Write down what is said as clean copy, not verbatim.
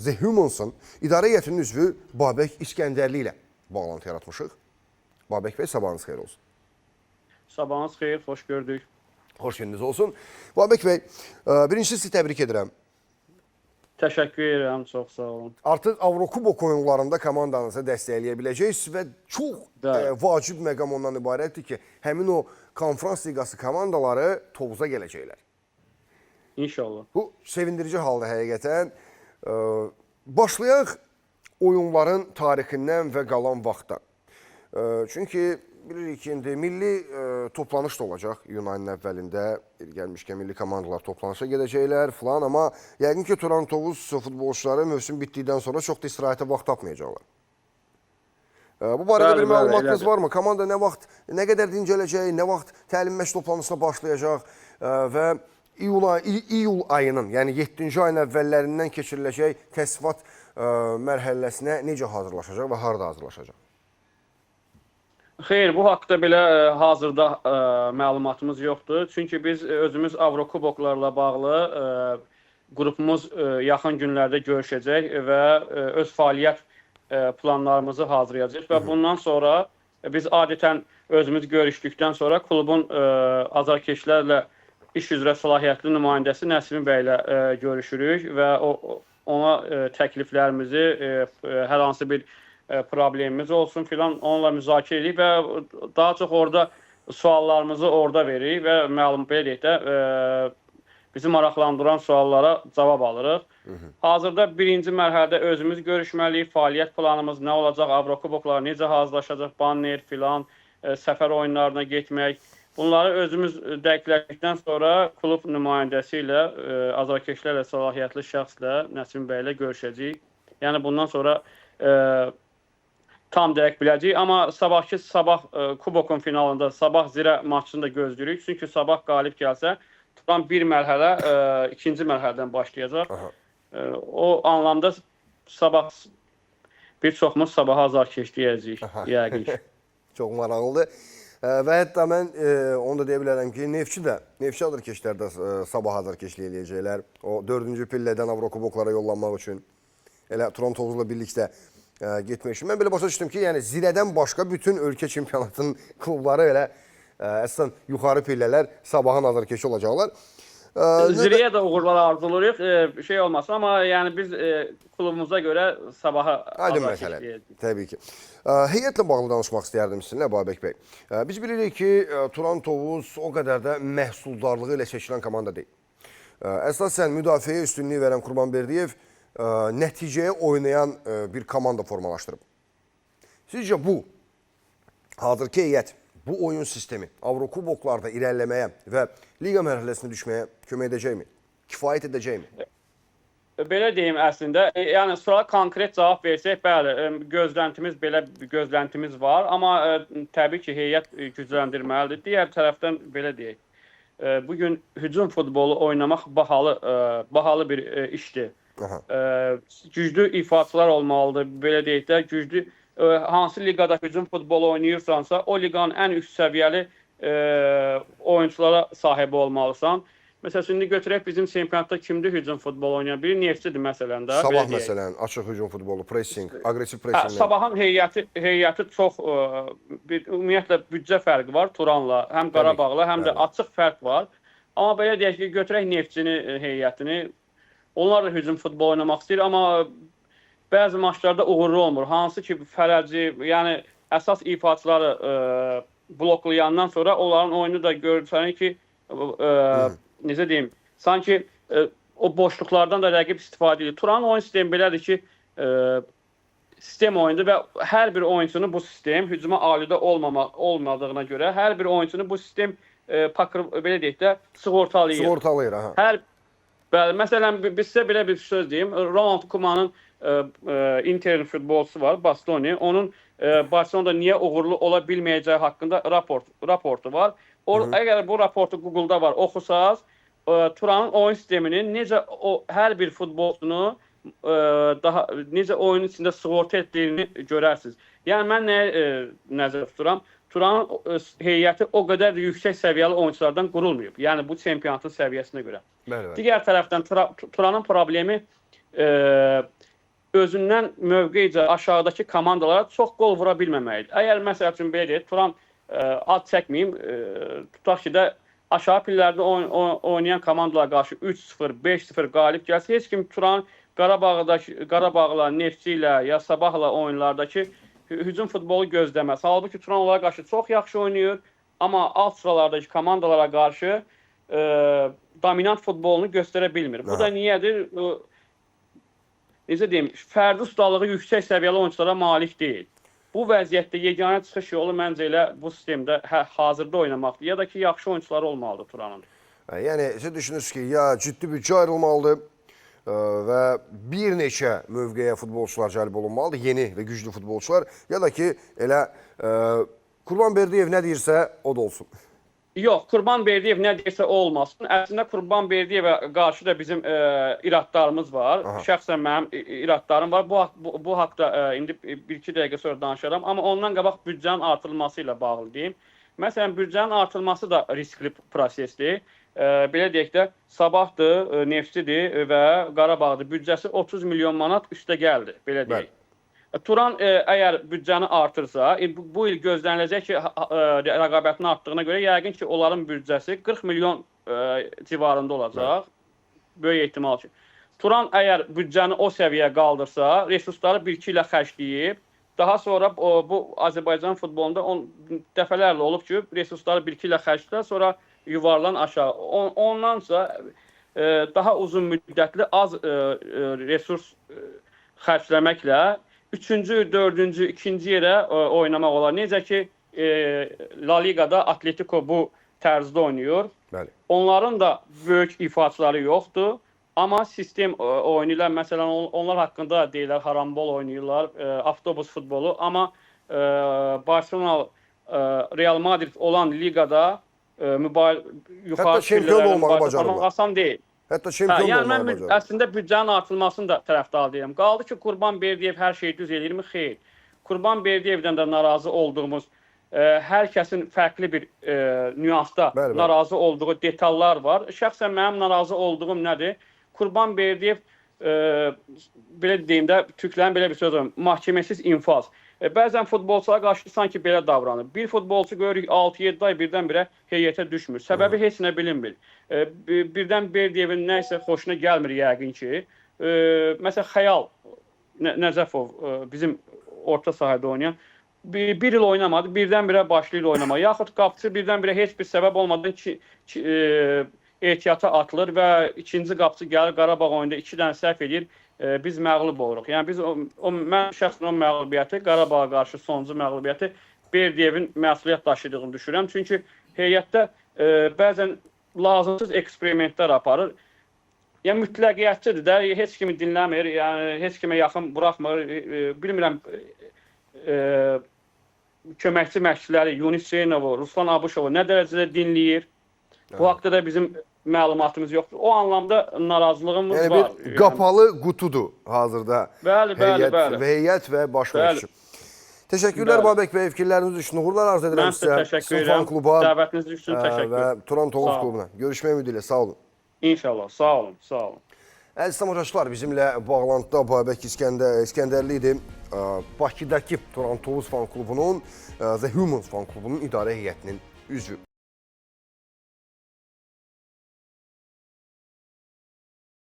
The Humans'ın idarə heyətinin üzvü Babək İskəndərli ilə bağlantı yaratmışıq. Babək bəy, sabahınız xeyir olsun. Sabahınız xeyir, xoş gördük. Xoş gününüz olsun. Babək bəy, birincisi sizi təbrik edirəm. Təşəkkür edirəm, çox sağ olun. Artıq Avrokubok oyunlarında komandanızı dəstəkləyə biləcəksiniz və çox vacib məqam ondan ibarətdir ki, həmin o konferans liqası komandaları Tovuza gələcəklər. İnşallah. Bu sevindirici halda həqiqətən. Başlayaq oyunların tarixindən və qalan vaxtdan. Çünki bilirik ki, indi milli toplanış da olacaq iyun ayının əvvəlində. Gəlmişkən milli komandalar toplanışa gedəcəklər filan, amma yəqin ki, Turan Tovuz futbolçuları mövsüm bitdikdən sonra çox da istirahətə vaxt tapmayacaqlar. Bu barədə bir məlumatınız varmı? Komanda nə vaxt, nə qədər dincələcək, nə vaxt təlim məşq toplanışına başlayacaq və iyul ayının, yəni 7-ci ayın əvvəllərindən keçiriləcək təsnifat mərhələsinə necə hazırlaşacaq və harada hazırlaşacaq? Xeyr, bu haqda belə hazırda məlumatımız yoxdur. Çünki biz özümüz Avrokuboklarla bağlı qrupumuz yaxın günlərdə görüşəcək və öz fəaliyyət planlarımızı hazırlayacaq və bundan sonra biz adətən özümüz görüşdükdən sonra klubun azarkeşlərlə iş üzrə səlahiyyətli nümayəndəsi Nəsimi bəylə görüşürük və ona təkliflərimizi, hər hansı bir problemimiz olsun filan onunla müzakirə edirik və daha çox orada suallarımızı orada veririk və məlum belə deyək də bizi maraqlandıran suallara cavab alırıq. Hazırda birinci mərhələdə özümüz görüşməliyik, fəaliyyət planımız nə olacaq, Avrokuboklar necə hazırlaşacaq, banner filan, səfər oyunlarına getmək. Bunları özümüz dəqiqləşdikdən sonra klub nümayəndəsi ilə, azarkeşlərlə, səlahiyyətli şəxslə, Nəsim bəylə görüşəcəyik. Yəni bundan sonra tam dəqiq biləcəyik. Amma sabah kubokun finalında, sabah zirə maçını da gözləyirik. Çünki sabah qalib gəlsə, tutan bir mərhələ ikinci mərhələdən başlayacaq. O anlamda sabah bir çoxumuz sabaha azarkeşləyəcəyik, yəqin ki. Çox maraqlıdır. Və hətta mən onu da deyə bilərəm ki, Neftçi azarkeşlər də sabah azarkeşlik eləyəcəklər. O 4-cü pillədən Avrokuboklara yollanmaq üçün, elə Turan Tovuzla birlikdə getmək üçün. Mən belə başa düşdüm ki, yəni zirədən başqa bütün ölkə çempionatının klubları elə əslən yuxarı pillələr sabahın azarkeşi olacaqlar. Zirəyə də uğurlar arzulayırıq, şey olmasın, amma yəni biz klubumuza görə sabaha azarkeşləyəcəyik. Təbii ki. Heyətlə bağlı danışmaq istəyərdim sizinlə, Babək bəy. Biz bilirik ki, Turan Tovuz o qədər də məhsuldarlığı ilə seçilən komanda deyil. Əsasən müdafiəyə üstünlüyü verən Qurbanberdiyev nəticəyə oynayan bir komanda formalaşdırıb. Sizcə bu, hazırki heyət, bu oyun sistemi Avrokuboklarda irəliləməyə və liqa mərhələsində düşməyə kömək edəcəkmi? Kifayət edəcəkmi? Belə deyim əslində, yəni suala konkret cavab versək, bəli, gözləntimiz var, amma təbii ki, heyət gücləndirməlidir. Digər tərəfdən belə deyək, bugün hücum futbolu oynamaq bahalı bir işdir. Güclü ifaçılar olmalıdır, belə deyək də, güclü hansı liqada hücum futbolu oynayırsansa, o liqanın ən üst səviyyəli oyunculara sahib olmalısan. Məsələn, şimdi götürək bizim çempionatda kimdir hücum futbolu oynayan? Biri Neftçidir məsələn də. Sabah məsələn, açıq hücum futbolu, pressing, aqressiv pressing. Sabahın heyəti çox, ümumiyyətlə büdcə fərqi var Turanla, həm Qarabağla, həm də açıq fərq var. Amma belə deyək ki, götürək Neftçinin heyətini, onlar da hücum futbolu oynamaq istəyir, amma bəzi maçlarda uğurlu olmur. Hansı ki, fərəci, yəni əsas ifaçıları bloklayandan sonra onların oyunu da görürsən ki, necə deyim, sanki o boşluqlardan da rəqib istifadə edir. Turanın oyun sistemi belədir ki, sistem oyundur və hər bir oyuncunu bu sistem hücuma alidə olmadığına görə hər bir oyuncunu bu sistem belə deyək də sığortalayır. Sığortalayır, aha. Bəli, məsələn, bizsə belə bir söz deyim, Ronald Koemanın Interin futbolçusu var, Bastoni. Onun Barcelonada niyə uğurlu ola bilməyəcəyi haqqında raportu var. Əgər bu raportu Google-da var, oxusaz, Turanın oyun sisteminin necə hər bir futbolçunu necə oyunun içində sığorta etdiyini görərsiniz. Yəni, mən nəyə nəzər tuturam? Turanın heyəti o qədər yüksək səviyyəli oyunculardan qurulmayıb. Yəni, bu çempionatın səviyyəsinə görə. Digər tərəfdən Turanın problemi özündən mövqeycə aşağıdakı komandalara çox qol vura bilməməlidir. Əgər məsəl üçün belə deyək, Turan ad çəkməyim, tutaq ki də aşağı pillərdə oynayan komandalara qarşı 3-0, 5-0 qalib gəlsə, heç kim Turan Qarabağla, Neftçi ilə ya Sabahla oyunlardakı hücum futbolu gözləməz. Halbuki Turan onlara qarşı çox yaxşı oynayır, amma alt sıralardakı komandalara qarşı dominant futbolunu göstərə bilmir. Bu da niyədir? Necə deyim, fərdi ustalığı yüksək səviyyəli oyunculara malik deyil. Bu vəziyyətdə yeganə çıxış yolu məncə elə bu sistemdə hazırda oynamaqdır. Ya da ki, yaxşı oyuncuları olmalıdır Turanın. Yəni, siz düşünürsünüz ki, ya ciddi büdcə ayrılmalıdır və bir neçə mövqeyə futbolçular cəlb olunmalıdır, yeni və güclü futbolçular, ya da ki, elə Qurbanberdiyev nə deyirsə, o da olsun. Yox, Qurbanberdiyev nə deyirsə o olmasın. Əslində Qurbanberdiyevə qarşı da bizim iradlarımız var. Şəxsən mənim iradlarım var. Bu haqda indi 1-2 dəqiqə sonra danışaram. Amma ondan qabaq büdcənin artırılması ilə bağlı deyim. Məsələn, büdcənin artırılması da riskli prosesdir. Belə deyək də, Sabahdır, Neftçidir və Qarabağdır. Büdcəsi 30 milyon manat üstə gəldi, belə deyək. Turan əgər büdcəni artırsa, bu il gözləniləcək ki, rəqabətin artdığına görə yəqin ki, onların büdcəsi 40 milyon civarında olacaq. Böyük ehtimal ki. Turan əgər büdcəni o səviyyəyə qaldırsa, resursları 1-2 ilə xərcləyib, daha sonra bu Azərbaycan futbolunda dəfələrlə olub ki, resursları 1-2 ilə xərcləyir, sonra yuvarlan aşağı. Ondansa daha uzun müddətli az resurs xərcləməklə 3-cü, 4-cü, 2-ci yerə oynamaq olar. Necə ki, La Ligada Atletico bu tərzdə oynayır. Onların da böyük ifaçıları yoxdur. Amma sistem oynayırlar. Məsələn, onlar haqqında deyirlər, harambol oynayırlar, avtobus futbolu. Amma Barcelona, Real Madrid olan ligada Hətta çempion olmağı bacarırlar. Asan deyil. Hətta çempion olmağı Mən bacarırlar. əslində büdcənin artırılmasını da tərəfdar deyirəm. Qaldı ki, Qurbanberdiyev hər şeyi düz eləyirmi? Xeyr. Qurbanberdiyevdən də narazı olduğumuz, hər kəsin fərqli bir nüansda narazı olduğu detallar var. Şəxsən mənim narazı olduğum nədir? Qurbanberdiyev, belə deyim də, türklərin belə bir söz var, məhkəməsiz infaz. Bəzən futbolçulara qarşı sanki belə davranır. Bir futbolçu görürük 6-7 ay birdən-birə heyətə düşmür. Səbəbi heç nə bilinmir. Birdən Berdiyevin nəsə xoşuna gəlmir yəqin ki. Məsələn, Xəyal Nəcəfov, bizim orta sahədə oynayan, bir il oynamadı, birdən-birə başlayır oynamağa. Yaxud qapıcı birdən-birə heç bir səbəb olmadan ehtiyata atılır və ikinci qapıcı gəlir Qarabağ oyunda 2 dənə səhv edir. Biz məğlub oluruq. Yəni mən şəxsən o məğlubiyyəti, Qarabağa qarşı sonuncu məğlubiyyəti Berdiyevin məsuliyyət daşıdığını düşünürəm. Çünki heyətdə bəzən lazımsız eksperimentlər aparır. Yəni mütləqiyyətçidir də, heç kimi dinləmir, yəni heç kimə yaxın buraxmır. Bilmirəm, köməkçi məşqçiləri Yunis Hüseynovu, Ruslan Abışovu nə dərəcədə dinləyir? Bu haqda da bizim məlumatımız yoxdur. O anlamda narazılığımız var. Yəni bir qapalı qutudur hazırda. Bəli. Heyət və baş məşqçi. Təşəkkürlər Babək bəy, fikirləriniz üçün uğurlar arz edirəm sizə. Mən sizə təşəkkür edirəm. Dəvətiniz üçün təşəkkür. Və Turan Tovuz klubuna. Görüşmək ümidilə, sağ olun. İnşallah, sağ olun, sağ olun. Əziz tamaşaçılar, bizimlə bağlantıda Babək İskəndərli idi. Bakıdakı Turan Tovuz fan klubunun, The Humans fan klubunun idarə heyətinin üzvü.